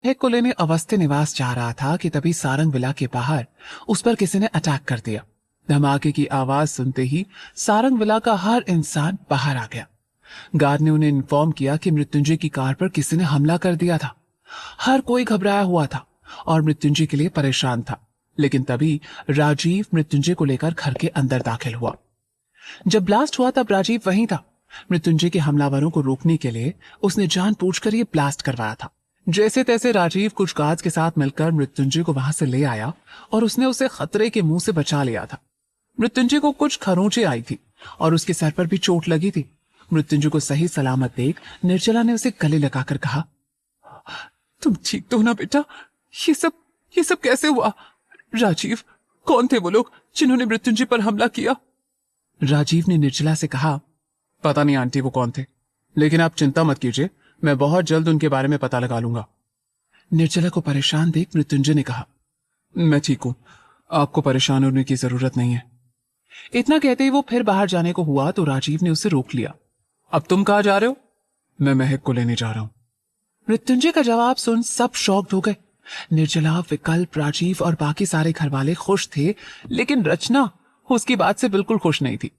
महक को लेने अवस्थी निवास जा रहा था कि तभी सारंग विला के बाहर उस पर किसी ने अटैक कर दिया। धमाके की आवाज सुनते ही सारंग विला का हर इंसान बाहर आ गया। गार्ड ने उन्हें इन्फॉर्म किया कि मृत्युंजय की कार पर किसी ने हमला कर दिया था। हर कोई घबराया हुआ था और मृत्युंजय के लिए परेशान था। लेकिन तभी राजीव मृत्युंजय को लेकर घर के अंदर दाखिल हुआ। जब ब्लास्ट हुआ तब राजीव वहीं था। मृत्युंजय के हमलावरों को रोकने के लिए उसने जानबूझकर ये ब्लास्ट करवाया था। जैसे तैसे राजीव कुछ गार्ड्स के साथ मिलकर मृत्युंजय को वहां से ले आया और उसने उसे खतरे के मुंह से बचा लिया था। मृत्युंजय को कुछ खरोंचे आई थी और उसके सर पर भी चोट लगी थी। मृत्युंजय को सही सलामत देख निर्जला ने उसे गले लगाकर कहा, तुम ठीक तो ना बेटा? ये सब कैसे हुआ? राजीव, कौन थे वो लोग जिन्होंने मृत्युंजय पर हमला किया? राजीव ने निर्जला से कहा, पता नहीं आंटी वो कौन थे, लेकिन आप चिंता मत कीजिए, मैं बहुत जल्द उनके बारे में पता लगा लूंगा। निर्जला को परेशान देख मृत्युंजय ने कहा, मैं ठीक हूं, आपको परेशान होने की जरूरत नहीं है। इतना कहते ही वो फिर बाहर जाने को हुआ तो राजीव ने उसे रोक लिया। अब तुम कहां जा रहे हो? मैं महक को लेने जा रहा हूं। मृत्युंजय का जवाब सुन सब शॉक्ड हो गए। निर्जला, विकल्प, राजीव और बाकी सारे घर वाले खुश थे, लेकिन रचना उसकी बात से बिल्कुल खुश नहीं थी।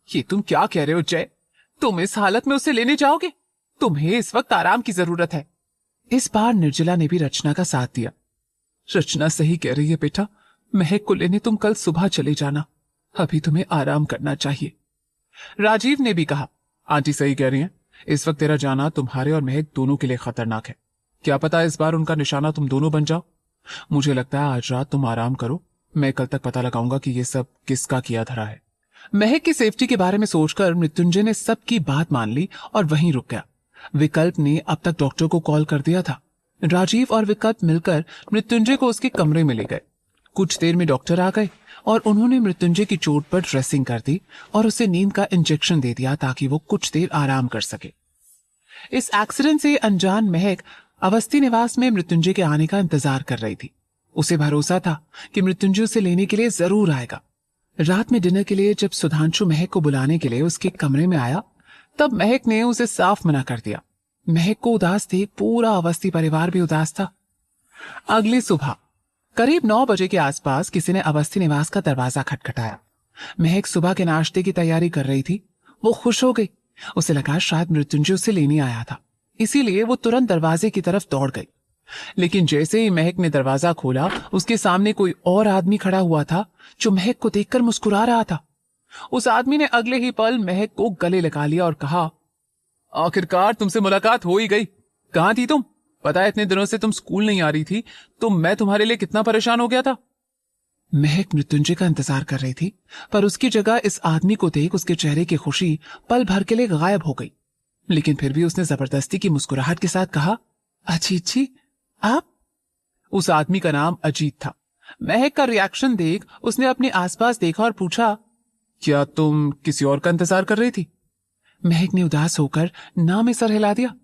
ये तुम क्या कह रहे हो जय? तुम इस हालत में उसे लेने जाओगे? तुम्हें इस वक्त आराम की जरूरत है। इस बार निर्जला ने भी रचना का साथ दिया। रचना सही कह रही है बेटा, महक को लेने तुम कल सुबह चले जाना, अभी तुम्हें आराम करना चाहिए। राजीव ने भी कहा, आंटी सही कह रही हैं, इस वक्त तेरा जाना तुम्हारे और महक दोनों के लिए खतरनाक है। क्या पता इस बार उनका निशाना तुम दोनों बन जाओ। मुझे लगता है आज रात तुम आराम करो, मैं कल तक पता लगाऊंगा कि ये सब किसका किया धरा है। महक की सेफ्टी के बारे में सोचकर मृत्युंजय ने सबकी बात मान ली और वहीं रुक गया। विकल्प ने अब तक डॉक्टर को कॉल कर दिया था। राजीव और विकल्प मिलकर मृत्युंजय को उसके कमरे में ले गए। कुछ देर में डॉक्टर आ गए और उन्होंने मृत्युंजय की चोट पर ड्रेसिंग कर दी और उसे नींद का इंजेक्शन दे दिया ताकि वो कुछ देर आराम कर सके। इस एक्सीडेंट से अनजान महक अवस्थी निवास में मृत्युंजय के आने का इंतजार कर रही थी। उसे भरोसा था कि मृत्युंजय उसे लेने के लिए जरूर आएगा। रात में डिनर के लिए जब सुधांशु महक को बुलाने के लिए उसके कमरे में आया तब महक ने उसे साफ मना कर दिया। महक को उदास देख पूरा अवस्थी परिवार भी उदास था। अगली सुबह करीब 9 बजे के आसपास किसी ने अवस्थी निवास का दरवाजा खटखटाया। महक सुबह के नाश्ते की तैयारी कर रही थी। वो खुश हो गई। उसे लगा शायद मृत्युंजय उसे लेने आया था, इसीलिए वो तुरंत दरवाजे की तरफ दौड़ गई। लेकिन जैसे ही महक ने दरवाजा खोला उसके सामने कोई और आदमी खड़ा हुआ था जो महक को देखकर मुस्कुरा रहा था। उस आदमी ने अगले ही पल महक को गले लगा लिया और कहा, आखिरकार तुमसे मुलाकात हो ही गई। कहां थी तुम? पता है इतने दिनों से तुम स्कूल नहीं आ रही थी तो मैं तुम्हारे लिए कितना परेशान हो गया था। महक मृत्युंजय का इंतजार कर रही थी, पर उसकी जगह इस आदमी को देख उसके चेहरे की खुशी पल भर के लिए गायब हो गई। लेकिन फिर भी उसने जबरदस्ती की मुस्कुराहट के साथ कहा, अजीत जी आप? उस आदमी का नाम अजीत था। महक का रिएक्शन देख उसने अपने आसपास देखा और पूछा, क्या तुम किसी और का इंतजार कर रही थी? महक ने उदास होकर ना में सर हिला दिया।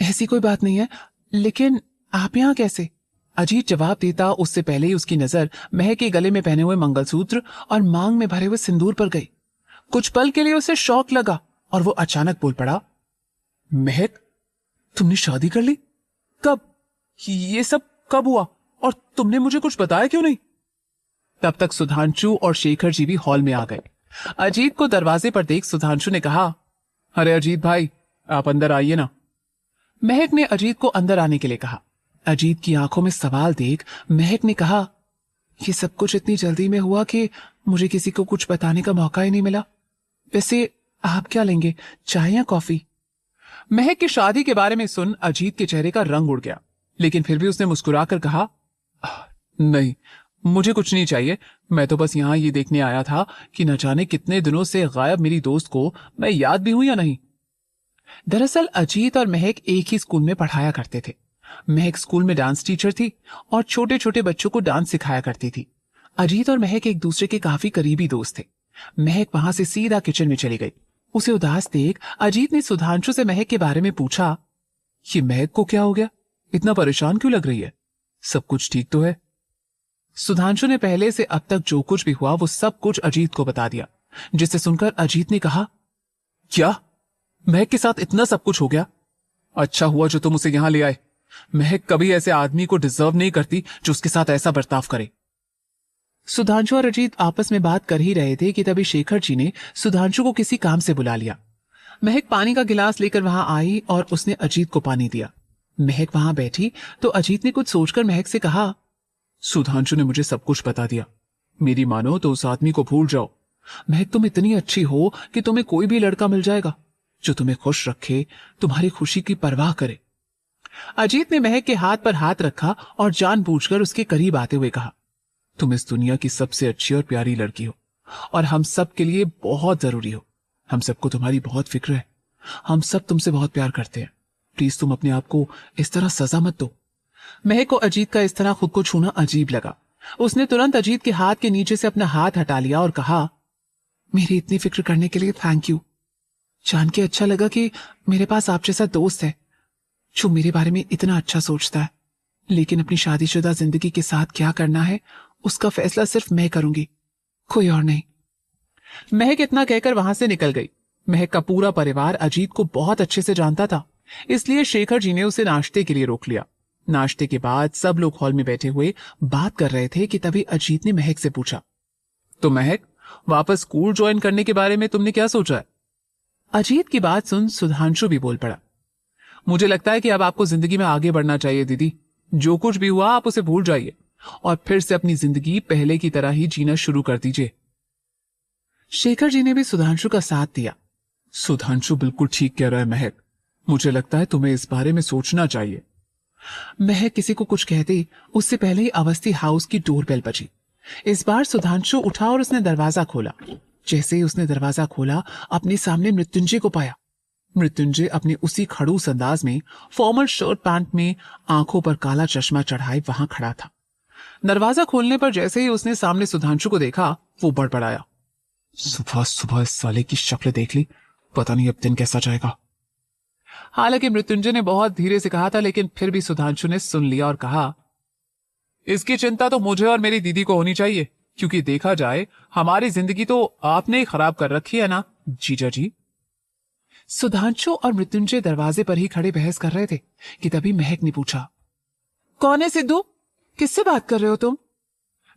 ऐसी कोई बात नहीं है, लेकिन आप यहां कैसे? अजीत जवाब देता उससे पहले ही उसकी नजर महक के गले में पहने हुए मंगलसूत्र और मांग में भरे हुए सिंदूर पर गई। कुछ पल के लिए उसे शौक लगा और वो अचानक बोल पड़ा, महक तुमने शादी कर ली? कब? ये सब कब हुआ और तुमने मुझे कुछ बताया क्यों नहीं? तब तक सुधांशु और शेखर जी भी हॉल में आ गए। अजीत को दरवाजे पर देख सुधांशु ने कहा, अरे अजीत भाई आप अंदर आइए ना। महक ने अजीत को अंदर आने के लिए कहा। अजीत की आंखों में सवाल देख महक ने कहा, ये सब कुछ इतनी जल्दी में हुआ कि मुझे किसी को कुछ बताने का मौका ही नहीं मिला। वैसे आप क्या लेंगे, चाय या कॉफी? महक की शादी के बारे में सुन अजीत के चेहरे का रंग उड़ गया, लेकिन फिर भी उसने मुस्कुराकर कहा, नहीं मुझे कुछ नहीं चाहिए, मैं तो बस यहां ये देखने आया था कि न जाने कितने दिनों से गायब मेरी दोस्त को मैं याद भी हूं या नहीं। दरअसल अजीत और महक एक ही स्कूल में पढ़ाया करते थे। महक स्कूल में डांस टीचर थी और छोटे छोटे बच्चों को डांस सिखाया करती थी। अजीत और महक एक दूसरे के काफी करीबी दोस्त थे। महक वहां से सीधा किचन में चली गई। उसे उदास देख अजीत ने सुधांशु से महक के बारे में पूछा, ये महक को क्या हो गया, इतना परेशान क्यों लग रही है, सब कुछ ठीक तो है? सुधांशु ने पहले से अब तक जो कुछ भी हुआ वो सब कुछ अजीत को बता दिया, जिसे सुनकर अजीत ने कहा, क्या महक के साथ इतना सब कुछ हो गया? अच्छा हुआ जो तुम उसे यहां ले आए, महक कभी ऐसे आदमी को डिजर्व नहीं करती जो उसके साथ ऐसा बर्ताव करे। सुधांशु और अजीत आपस में बात कर ही रहे थे कि तभी शेखर जी ने सुधांशु को किसी काम से बुला लिया। महक पानी का गिलास लेकर वहां आई और उसने अजीत को पानी दिया। महक वहां बैठी तो अजीत ने कुछ सोचकर महक से कहा, सुधांशु ने मुझे सब कुछ बता दिया। मेरी मानो तो उस आदमी को भूल जाओ। महक, तुम इतनी अच्छी हो कि तुम्हें कोई भी लड़का मिल जाएगा जो तुम्हें खुश रखे, तुम्हारी खुशी की परवाह करे। अजीत ने महक के हाथ पर हाथ रखा और जानबूझकर उसके करीब आते हुए कहा, तुम इस दुनिया की सबसे अच्छी और प्यारी लड़की हो और हम सब के लिए बहुत जरूरी हो। हम सबको तुम्हारी बहुत फिक्र है। हम सब तुमसे बहुत प्यार करते हैं। प्लीज तुम अपने आप को इस तरह सजा मत दो। महक को अजीत का इस तरह खुद को छूना अजीब लगा। उसने तुरंत अजीत के हाथ के नीचे से अपना हाथ हटा लिया और कहा, मेरी इतनी फिक्र करने के लिए थैंक यू। जान के अच्छा लगा कि मेरे पास आप जैसा दोस्त है जो मेरे बारे में इतना अच्छा सोचता है। लेकिन अपनी शादीशुदा जिंदगी के साथ क्या करना है उसका फैसला सिर्फ मैं करूंगी, कोई और नहीं। महक इतना कहकर वहां से निकल गई। महक का पूरा परिवार अजीत को बहुत अच्छे से जानता था, इसलिए शेखर जी ने उसे नाश्ते के लिए रोक लिया। नाश्ते के बाद सब लोग हॉल में बैठे हुए बात कर रहे थे कि तभी अजीत ने महक से पूछा, तो महक, वापस स्कूल ज्वाइन करने के बारे में तुमने क्या सोचा है? अजीत की बात सुन सुधांशु भी बोल पड़ा, मुझे लगता है कि अब आपको जिंदगी में आगे बढ़ना चाहिए दीदी। जो कुछ भी हुआ आप उसे भूल जाइए और फिर से अपनी जिंदगी पहले की तरह ही जीना शुरू कर दीजिए। शेखर जी ने भी सुधांशु का साथ दिया। सुधांशु बिल्कुल ठीक कह रहा है महक, मुझे लगता है तुम्हें इस बारे में सोचना चाहिए। महक किसी को कुछ कहती उससे पहले ही अवस्थी हाउस की डोरबेल बजी। इस बार सुधांशु उठा और उसने दरवाजा खोला। जैसे ही उसने दरवाजा खोला अपने सामने मृत्युंजय को पाया। मृत्युंजय अपने उसी खड़ूस अंदाज में फॉर्मल शर्ट पैंट में आंखों पर काला चश्मा चढ़ाए वहां खड़ा था। दरवाजा खोलने पर जैसे ही उसने सामने सुधांशु को देखा वो बड़बड़ाया, सुबह सुबह इस साले की शक्ल देख ली, पता नहीं अब दिन कैसा जाएगा। हालांकि मृत्युंजय ने बहुत धीरे से कहा था, लेकिन फिर भी सुधांशु ने सुन लिया और कहा, इसकी चिंता तो मुझे और मेरी दीदी को होनी चाहिए, क्योंकि देखा जाए हमारी जिंदगी तो आपने ही खराब कर रखी है ना जीजा जी। सुधांशु और मृत्युंजय दरवाजे पर ही खड़े बहस कर रहे थे कि तभी महक ने पूछा, कौन है सिद्धू, किससे बात कर रहे हो तुम?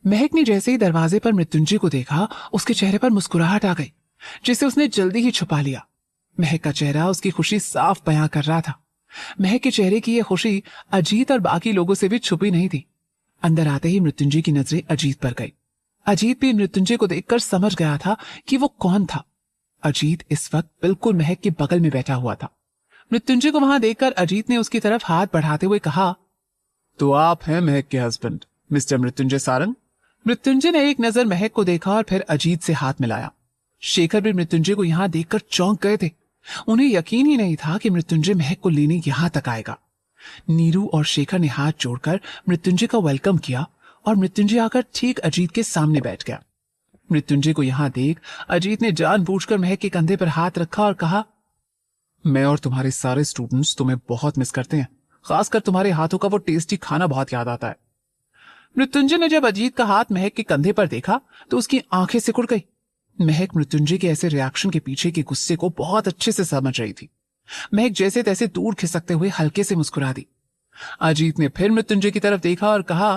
महक ने जैसे ही दरवाजे पर मृत्युंजय को देखा उसके चेहरे पर मुस्कुराहट आ गई, जिसे उसने जल्दी ही छुपा लिया। महक का चेहरा उसकी खुशी साफ बयां कर रहा था। महक के चेहरे की यह खुशी अजीत और बाकी लोगों से भी छुपी नहीं थी। अंदर आते ही मृत्युंजय की नजरें अजीत पर गई। अजीत भी मृत्युंजय को देखकर समझ गया था कि वो कौन था। अजीत इस वक्त बिल्कुल महक के बगल में बैठा हुआ था। मृत्युंजय को वहां देखकर अजीत ने उसकी तरफ हाथ बढ़ाते हुए कहा, तो आप हैं महक के हस्बैंड मिस्टर मृत्युंजय सारंग? मृत्युंजय ने एक नजर महक को देखा और फिर अजीत से हाथ मिलाया। शेखर भी मृत्युंजय को यहां देखकर चौंक गए थे। उन्हें यकीन ही नहीं था कि मृत्युंजय महक को लेने यहां तक आएगा। नीरू और शेखर ने हाथ जोड़कर मृत्युंजय का वेलकम किया और मृत्युंजय आकर ठीक अजीत के सामने बैठ गया। मृत्युंजय को यहां देख अजीत ने जानबूझकर महक के कंधे पर हाथ रखा और कहा, मैं और तुम्हारे सारे स्टूडेंट्स तुम्हें बहुत मिस करते हैं। खासकर तुम्हारे हाथों का वो टेस्टी खाना बहुत याद आता है। मृत्युंजय ने जब अजीत का हाथ महक के कंधे पर देखा तो उसकी आंखें सिकुड़ गई। महक मृत्युंजय के ऐसे रिएक्शन के पीछे के गुस्से को बहुत अच्छे से समझ रही थी। महक जैसे तैसे दूर खिसकते हुए हल्के से मुस्कुरा दी। अजीत ने फिर मृत्युंजय की तरफ देखा और कहा,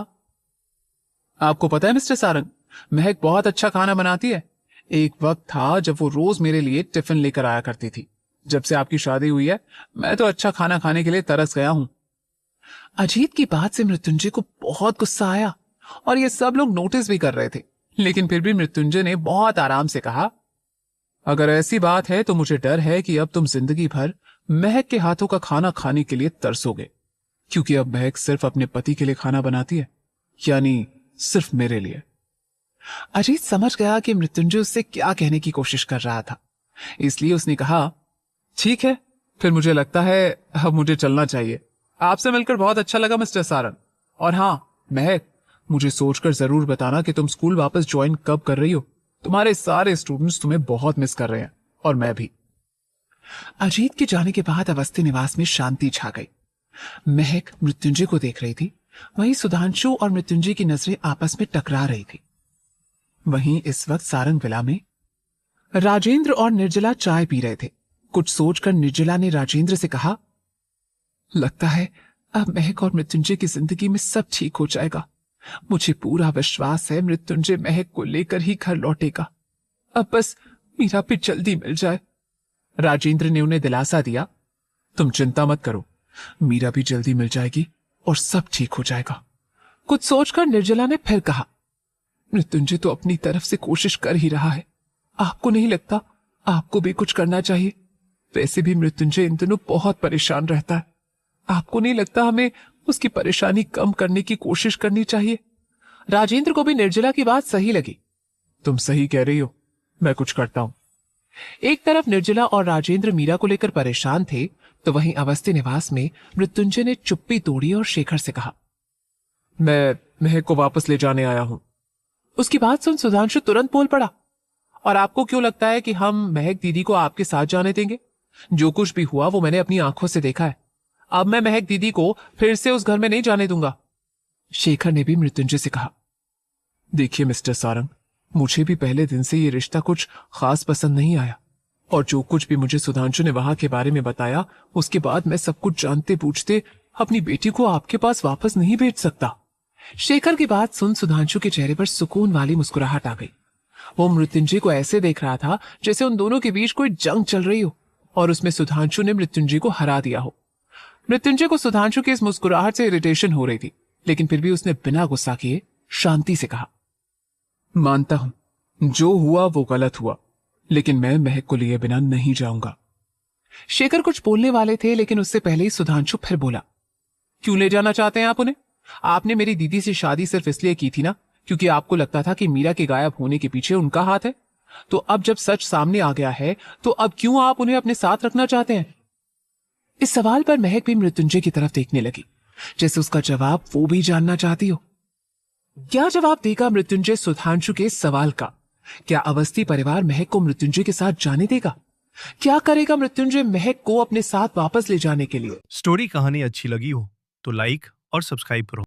आपको पता है मिस्टर सारंग, महक बहुत अच्छा खाना बनाती है। एक वक्त था जब वो रोज मेरे लिए टिफिन लेकर आया करती थी। जब से आपकी शादी हुई है मैं तो अच्छा खाना खाने के लिए तरस गया हूं। अजीत की बात से मृत्युंजय को बहुत गुस्सा आया और ये सब लोग नोटिस भी कर रहे थे, लेकिन फिर भी मृत्युंजय ने बहुत आराम से कहा, अगर ऐसी बात है तो मुझे डर है कि अब तुम जिंदगी भर महक के हाथों का खाना खाने के लिए तरसोगे, क्योंकि अब महक सिर्फ अपने पति के लिए खाना बनाती है, यानी सिर्फ मेरे लिए। अजीत समझ गया कि मृत्युंजय उससे क्या कहने की कोशिश कर रहा था, इसलिए उसने कहा, ठीक है, फिर मुझे लगता है अब मुझे चलना चाहिए। आपसे मिलकर बहुत अच्छा लगा मिस्टर सारंग। और हाँ महक, मुझे सोचकर जरूर बताना कि तुम स्कूल वापस ज्वाइन कब कर रही हो। तुम्हारे सारे स्टूडेंट्स तुम्हें बहुत मिस कर रहे हैं और मैं भी। अजीत के जाने के बाद अवस्थी निवास में शांति छा गई। महक मृत्युंजय को देख रही थी, वहीं सुधांशु और मृत्युंजय की नजरें आपस में टकरा रही थी। वहीं इस वक्त सारंग विला में राजेंद्र और निर्जला चाय पी रहे थे। कुछ सोचकर निर्जला ने राजेंद्र से कहा, लगता है अब महक और मृत्युंजय की जिंदगी में सब ठीक हो जाएगा। मुझे पूरा विश्वास है मृत्युंजय महक को लेकर ही घर लौटेगा। अब बस मीरा भी जल्दी मिल जाए। राजेंद्र ने उन्हें दिलासा दिया, तुम चिंता मत करो, मीरा भी जल्दी मिल जाएगी और सब ठीक हो जाएगा। कुछ सोचकर निर्जला ने फिर कहा, मृत्युंजय तो अपनी तरफ से कोशिश कर ही रहा है, आपको नहीं लगता आपको भी कुछ करना चाहिए? वैसे भी मृत्युंजय इन दिनों बहुत परेशान रहता है, आपको नहीं लगता हमें उसकी परेशानी कम करने की कोशिश करनी चाहिए? राजेंद्र को भी निर्जला की बात सही लगी। तुम सही कह रही हो, मैं कुछ करता हूं। एक तरफ निर्जला और राजेंद्र मीरा को लेकर परेशान थे, तो वहीं अवस्थी निवास में मृत्युंजय ने चुप्पी तोड़ी और शेखर से कहा, मैं महक को वापस ले जाने आया हूं। उसकी बात सुन सुधांशु तुरंत बोल पड़ा, और आपको क्यों लगता है कि हम महक दीदी को आपके साथ जाने देंगे? जो कुछ भी हुआ वो मैंने अपनी आंखों से देखा है। अब मैं महक दीदी को फिर से उस घर में नहीं जाने दूंगा। शेखर ने भी मृत्युंजय से कहा, देखिए मिस्टर सारंग, मुझे भी पहले दिन से ये रिश्ता कुछ खास पसंद नहीं आया, और जो कुछ भी मुझे सुधांशु ने वहां के बारे में बताया, उसके बाद मैं सब कुछ जानते पूछते अपनी बेटी को आपके पास वापस नहीं भेज सकता। शेखर की बात सुन सुधांशु के चेहरे पर सुकून वाली मुस्कुराहट आ गई। वो मृत्युंजय को ऐसे देख रहा था जैसे उन दोनों के बीच कोई जंग चल रही हो और उसमें सुधांशु ने मृत्युंजय को हरा दिया हो। मृत्युंजय को सुधांशु की इस मुस्कुराहट से इरिटेशन हो रही थी, लेकिन फिर भी उसने बिना गुस्सा किए शांति से कहा, मानता हूं जो हुआ वो गलत हुआ, लेकिन मैं महक को लिए बिना नहीं जाऊंगा। शेखर कुछ बोलने वाले थे, लेकिन उससे पहले ही सुधांशु फिर बोला, क्यों ले जाना चाहते हैं आप उन्हें? आपने मेरी दीदी से शादी सिर्फ इसलिए की थी ना क्योंकि आपको लगता था कि मीरा के गायब होने के पीछे उनका हाथ है। तो अब जब सच सामने आ गया है तो अब क्यों आप उन्हें अपने साथ रखना चाहते हैं? इस सवाल पर महक भी मृत्युंजय की तरफ देखने लगी, जैसे उसका जवाब वो भी जानना चाहती हो। क्या जवाब देगा मृत्युंजय सुधांशु के इस सवाल का? क्या अवस्थी परिवार महक को मृत्युंजय के साथ जाने देगा? क्या करेगा मृत्युंजय महक को अपने साथ वापस ले जाने के लिए? स्टोरी कहानी अच्छी लगी हो तो लाइक और सब्सक्राइब करो।